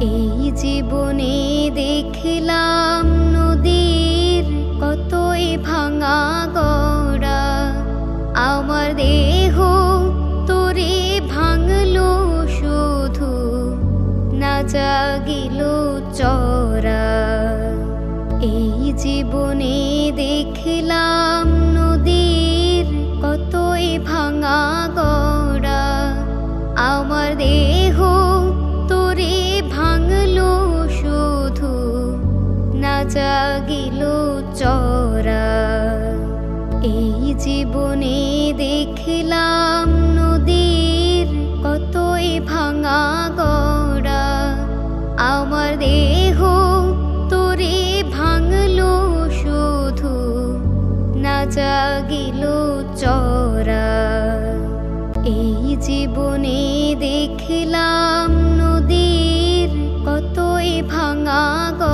এই জীবনে দেখলাম নদীর কতই ভাঙা গড়া, আমার দেহ তোরে ভাঙলো শুধু, না জাগিল চরা। এই জীবনে দেখলাম নদীর কতই ভাঙা গড়া,